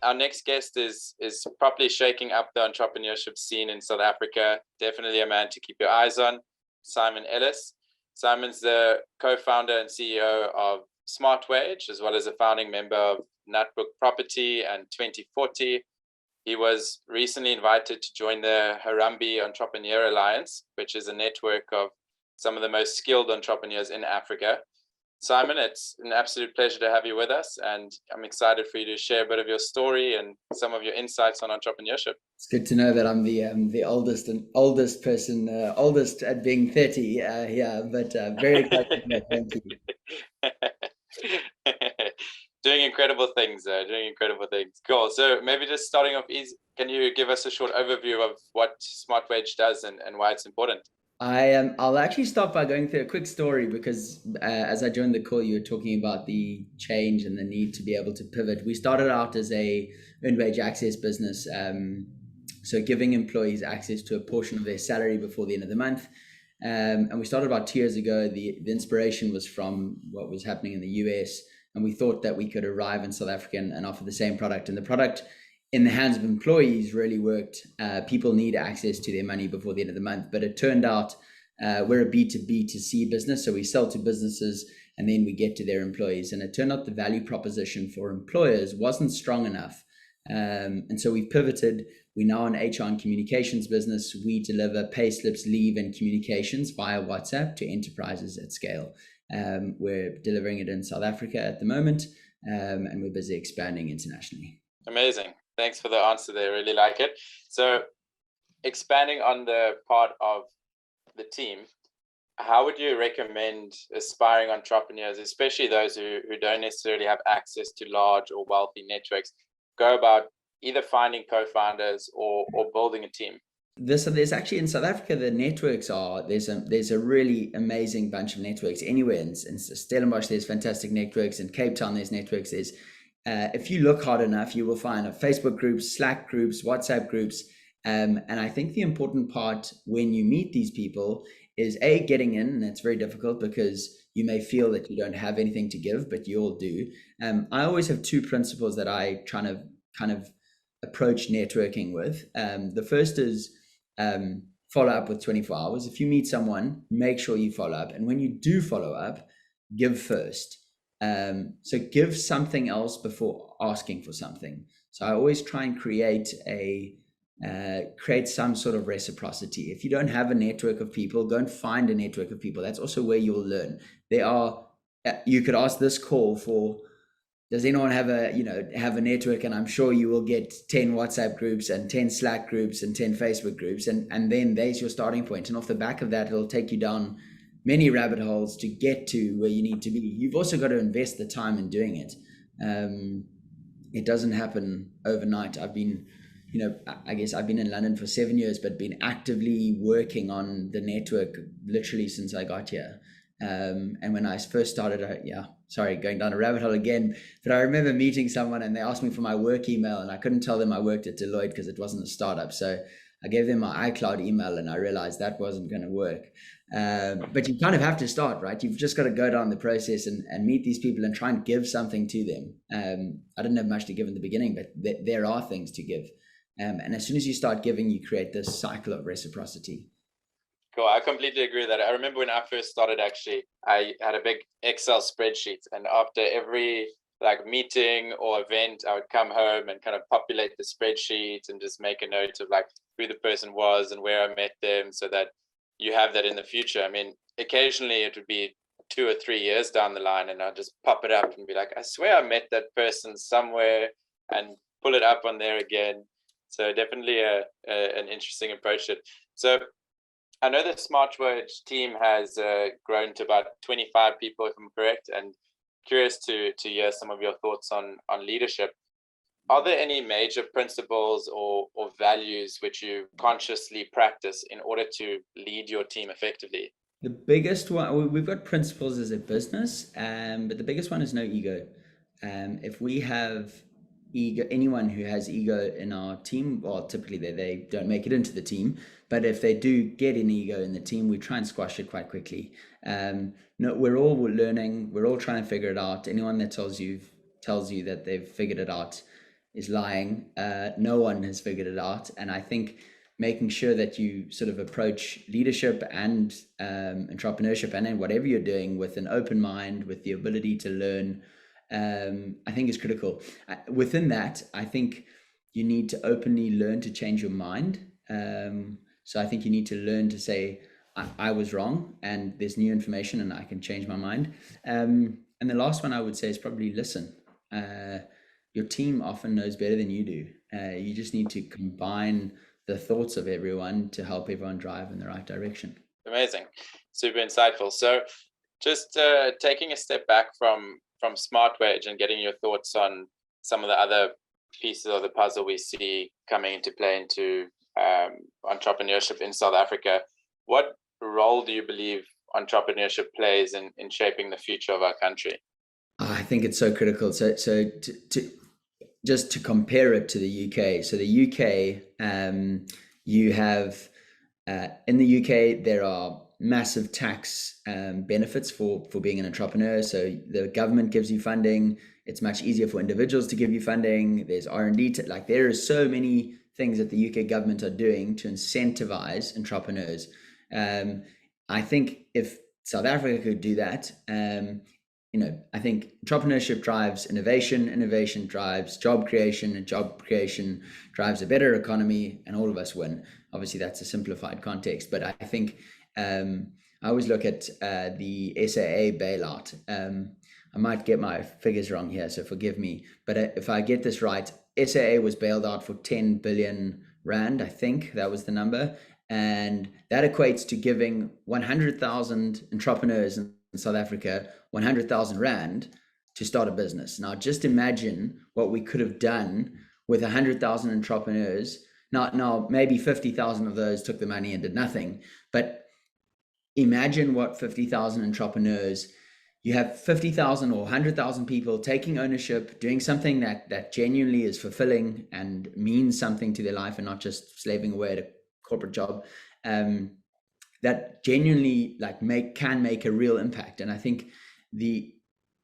our next guest is properly shaking up the entrepreneurship scene in South Africa. Definitely a man to keep your eyes on, Simon Ellis. Simon's the co-founder and CEO of 𝗏𝗏𝗏𝗏, as well as a founding member of Nutbook Property and 2040. He was recently invited to join the 𝗲𝗏𝗏𝗏𝗏 Entrepreneurial Alliance, which is a network of some of the most skilled entrepreneurs in Africa. Simon, it's an absolute pleasure to have you with us, and I'm excited for you to share a bit of your story and some of your insights on entrepreneurship. It's good to know that I'm the oldest person, oldest at being 30 here, but very excited. Thank you. Doing incredible things, Cool. So maybe just starting off, can you give us a short overview of what 𝗏𝗏𝗏𝗏𝗏 does and why it's important? I'll actually start by going through a quick story, because as I joined the call, you were talking about the change and the need to be able to pivot. We started out as a earned wage access business, so giving employees access to a portion of their salary before the end of the month. And we started about 2 years ago. The inspiration was from what was happening in the US, and we thought that we could arrive in South Africa and offer the same product. And the product in the hands of employees really worked. People need access to their money before the end of the month, but it turned out we're a B2B2C business, so we sell to businesses and then we get to their employees. And it turned out the value proposition for employers wasn't strong enough. And so we've pivoted. We're now an HR and communications business. We deliver pay slips, leave, and communications via WhatsApp to enterprises at scale. We're delivering it in South Africa at the moment, and we're busy expanding internationally. Amazing. Thanks for the answer there. Really like it. So expanding on the part of the team, how would you recommend aspiring entrepreneurs, especially those who don't necessarily have access to large or wealthy networks, go about either finding co-founders or building a team? There's actually in South Africa, the networks there's a really amazing bunch of networks anywhere. In Stellenbosch, there's fantastic networks. In Cape Town, there's networks. If you look hard enough, you will find Facebook groups, Slack groups, WhatsApp groups. And I think the important part when you meet these people is getting in, and it's very difficult because you may feel that you don't have anything to give, but you all do. I always have two principles that I try to kind of approach networking with. The first is follow up with 24 hours. If you meet someone, make sure you follow up. And when you do follow up, give first. So give something else before asking for something. So I always try and create some sort of reciprocity. If you don't have a network of people, go and find a network of people. That's also where you will learn. You could ask this call for, does anyone have a network? And I'm sure you will get 10 WhatsApp groups and 10 Slack groups and 10 Facebook groups. And then there's your starting point. And off the back of that, it'll take you down many rabbit holes to get to where you need to be. You've also got to invest the time in doing it. It doesn't happen overnight. I've been in London for 7 years, but been actively working on the network literally since I got here. And when I first started, going down a rabbit hole again, but I remember meeting someone and they asked me for my work email, and I couldn't tell them I worked at Deloitte because it wasn't a startup. So I gave them my iCloud email, and I realized that wasn't going to work. But you kind of have to start, right? You've just got to go down the process and meet these people and try and give something to them. I didn't have much to give in the beginning, but there are things to give. And as soon as you start giving, you create this cycle of reciprocity. Cool. I completely agree with that. I remember when I first started, actually, I had a big Excel spreadsheet, and after every meeting or event, I would come home and kind of populate the spreadsheet and just make a note of who the person was and where I met them, so that you have that in the future. I mean, occasionally it would be 2 or 3 years down the line, and I'll just pop it up and be like, I swear I met that person somewhere, and pull it up on there again. So definitely an interesting approach to it. So I know the 𝗏𝗏𝗏𝗏𝗏 team has grown to about 25 people, if I'm correct, and curious to hear some of your thoughts on leadership. Are there any major principles or values which you consciously practice in order to lead your team effectively? The biggest one, we've got principles as a business, but the biggest one is no ego. If we have ego, anyone who has ego in our team, well, typically they don't make it into the team, but if they do get an ego in the team, we try and squash it quite quickly. No, we're all learning, we're all trying to figure it out. Anyone that tells you that they've figured it out is lying. No one has figured it out. And I think making sure that you sort of approach leadership and entrepreneurship and then whatever you're doing with an open mind, with the ability to learn, I think is critical. Within that, I think you need to openly learn to change your mind. So I think you need to learn to say, I was wrong and there's new information and I can change my mind. And the last one I would say is probably listen. Your team often knows better than you do. You just need to combine the thoughts of everyone to help everyone drive in the right direction. Amazing. Super insightful. So just taking a step back from 𝗏𝗏 and getting your thoughts on some of the other pieces of the puzzle we see coming into play into entrepreneurship in South Africa. What role do you believe entrepreneurship plays in shaping the future of our country? I think it's so critical. So just to compare it to the UK. So the UK, you have, in the UK, there are massive tax benefits for being an entrepreneur. So the government gives you funding. It's much easier for individuals to give you funding. There's R&D, like there are so many things that the UK government are doing to incentivize entrepreneurs. I think if South Africa could do that, I think entrepreneurship drives innovation, innovation drives job creation, and job creation drives a better economy, and all of us win. Obviously, that's a simplified context, but I think I always look at the SAA bailout. I might get my figures wrong here, so forgive me. But if I get this right, SAA was bailed out for 10 billion rand, I think that was the number. And that equates to giving 100,000 entrepreneurs in South Africa 100,000 rand to start a business. Now, just imagine what we could have done with 100,000 entrepreneurs. Now, maybe 50,000 of those took the money and did nothing. But imagine what 50,000 entrepreneurs, you have 50,000 or 100,000 people taking ownership, doing something that genuinely is fulfilling and means something to their life and not just slaving away at a corporate job, that genuinely can make a real impact. And I think the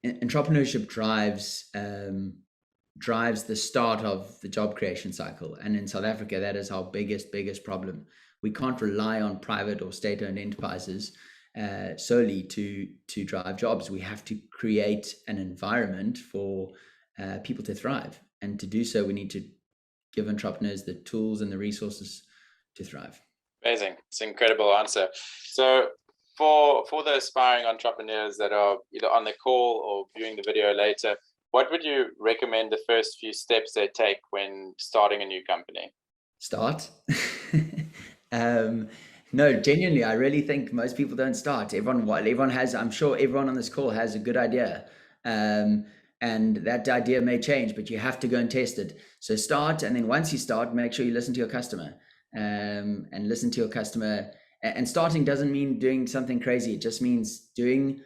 entrepreneurship drives the start of the job creation cycle. And in South Africa, that is our biggest problem. We can't rely on private or state-owned enterprises solely to drive jobs. We have to create an environment for people to thrive. And to do so, we need to give entrepreneurs the tools and the resources to thrive. Amazing. It's an incredible answer. So for the aspiring entrepreneurs that are either on the call or viewing the video later, what would you recommend the first few steps they take when starting a new company? Start. No, genuinely, I really think most people don't start. Everyone has, I'm sure everyone on this call has a good idea. And that idea may change, but you have to go and test it. So start, and then once you start, make sure you listen to your customer. And listen to your customer. And starting doesn't mean doing something crazy. It just means doing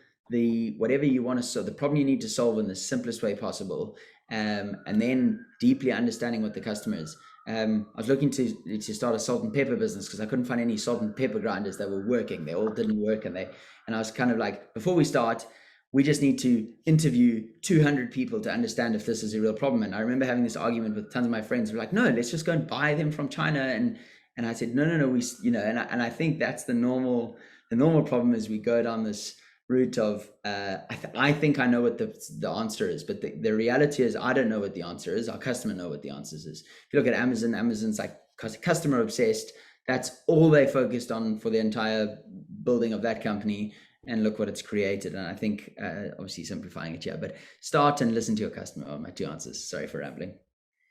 whatever you want to solve, the problem you need to solve in the simplest way possible, and then deeply understanding what the customer is. I was looking to start a salt and pepper business because I couldn't find any salt and pepper grinders that were working. They all didn't work, and I was kind of like, before we start, we just need to interview 200 people to understand if this is a real problem. And I remember having this argument with tons of my friends. We're like, no, let's just go and buy them from China. And I said, no, and I think that's the normal problem is we go down this route of, I think I know what the answer is, but the reality is I don't know what the answer is. Our customer know what the answer is. If you look at Amazon's like customer obsessed. That's all they focused on for the entire building of that company. And look what it's created. And I think, obviously simplifying it here, but start and listen to your customer are my two answers. Sorry for rambling.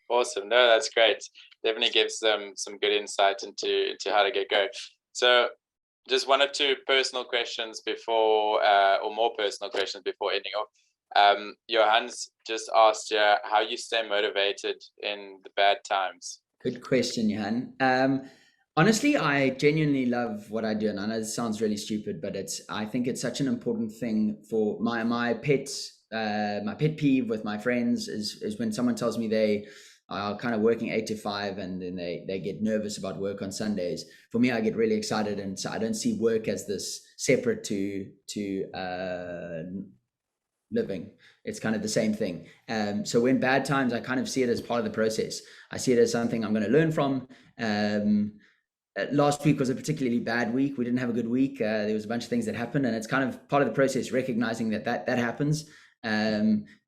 Awesome. No, that's great. Definitely gives them some good insight into how to get going. So just one or two personal questions before, or more personal questions before ending off. Johannes just asked you how you stay motivated in the bad times. Good question, Johan. Honestly, I genuinely love what I do, and I know this sounds really stupid, but I think it's such an important thing for my pet peeve with my friends is when someone tells me they are kind of working 8 to 5 and then they get nervous about work on Sundays. For me, I get really excited, and so I don't see work as this separate to living. It's kind of the same thing. So when bad times, I kind of see it as part of the process. I see it as something I'm going to learn from. Last week was a particularly bad week. We didn't have a good week. There was a bunch of things that happened, and it's kind of part of the process, recognizing that happens.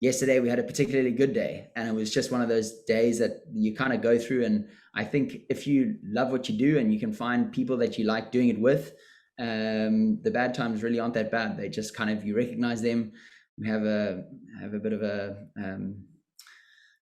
Yesterday we had a particularly good day, and it was just one of those days that you kind of go through. And I think if you love what you do and you can find people that you like doing it with, the bad times really aren't that bad. They just kind of, you recognize them, we have a bit of a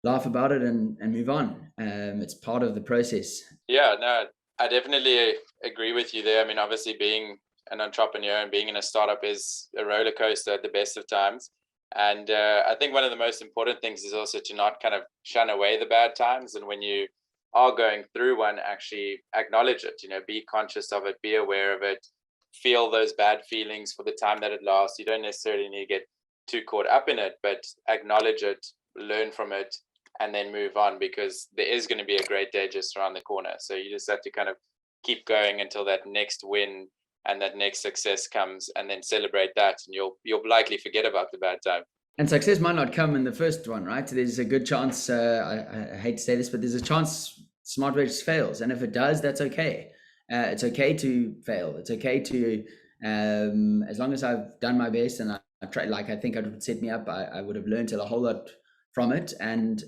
laugh about it and move on. It's part of the process. Yeah, no, I definitely agree with you there. I mean, obviously being an entrepreneur and being in a startup is a roller coaster at the best of times. And I think one of the most important things is also to not kind of shun away the bad times. And when you are going through one, actually acknowledge it, be conscious of it, be aware of it, feel those bad feelings for the time that it lasts. You don't necessarily need to get too caught up in it, but acknowledge it, learn from it, and then move on, because there is going to be a great day just around the corner. So you just have to kind of keep going until that next win and that next success comes, and then celebrate that, and you'll likely forget about the bad time. And success might not come in the first one, right? There's a good chance, I hate to say this, but there's a chance smartWedge fails. And if it does, that's okay. It's okay to fail. It's okay to, as long as I've done my best and I've tried, like I think it would set me up, I would have learned a whole lot from it, and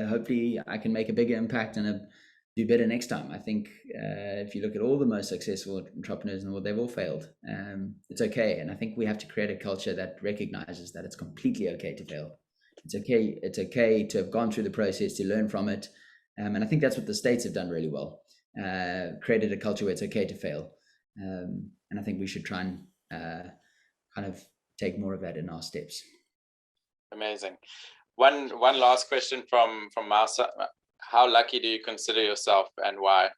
hopefully I can make a bigger impact and do better next time. I think if you look at all the most successful entrepreneurs in the world, they've all failed. It's okay. And I think we have to create a culture that recognizes that it's completely okay to fail. It's okay to have gone through the process, to learn from it. And I think that's what the States have done really well. Created a culture where it's okay to fail. And I think we should try and kind of take more of that in our steps. Amazing. One last question from my side. How lucky do you consider yourself, and why?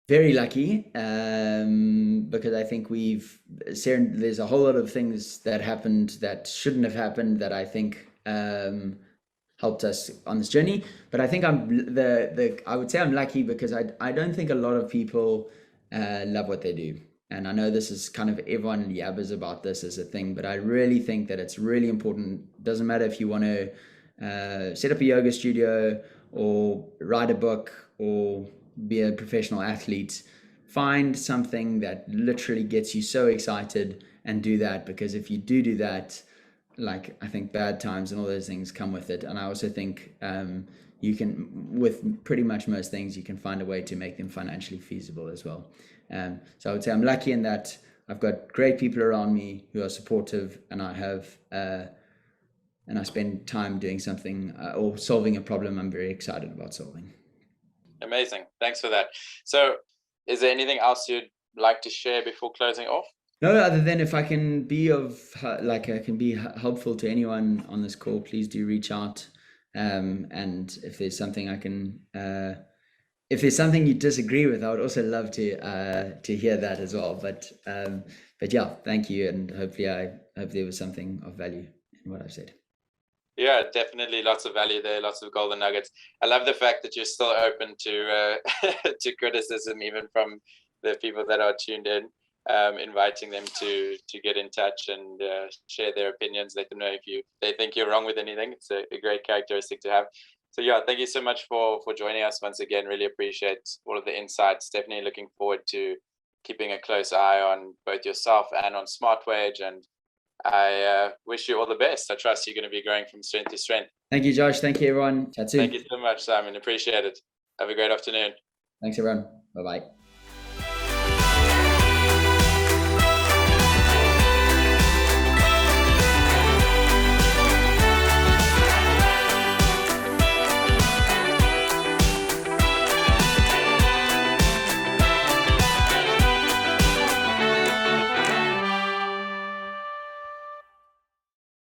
Very lucky, because I think there's a whole lot of things that happened that shouldn't have happened that I think helped us on this journey. But I think I would say I'm lucky because I don't think a lot of people love what they do. And I know this is kind of, everyone yabbers about this as a thing, but I really think that it's really important. Doesn't matter if you want to set up a yoga studio or write a book or be a professional athlete, find something that literally gets you so excited and do that. Because if you do that, like, I think bad times and all those things come with it. And I also think you can, with pretty much most things, you can find a way to make them financially feasible as well. So I would say I'm lucky in that I've got great people around me who are supportive, and I spend time doing something or solving a problem I'm very excited about solving. Amazing. Thanks for that. So is there anything else you'd like to share before closing off? No, other than if I can be helpful to anyone on this call, please do reach out. And if there's something if there's something you disagree with, I would also love to hear that as well. But yeah, thank you. And hopefully I hope there was something of value in what I've said. Yeah, definitely lots of value there, lots of golden nuggets. I love the fact that you're still open to to criticism, even from the people that are tuned in, inviting them to get in touch and share their opinions, let them know if they think you're wrong with anything. It's a great characteristic to have. So yeah, thank you so much for joining us once again. Really appreciate all of the insights. Definitely looking forward to keeping a close eye on both yourself and on smartWedge, and I wish you all the best. I trust you're going to be growing from strength to strength. Thank you, Josh. Thank you, everyone. Chat soon. Thank you so much, Simon. Appreciate it. Have a great afternoon. Thanks, everyone. Bye-bye.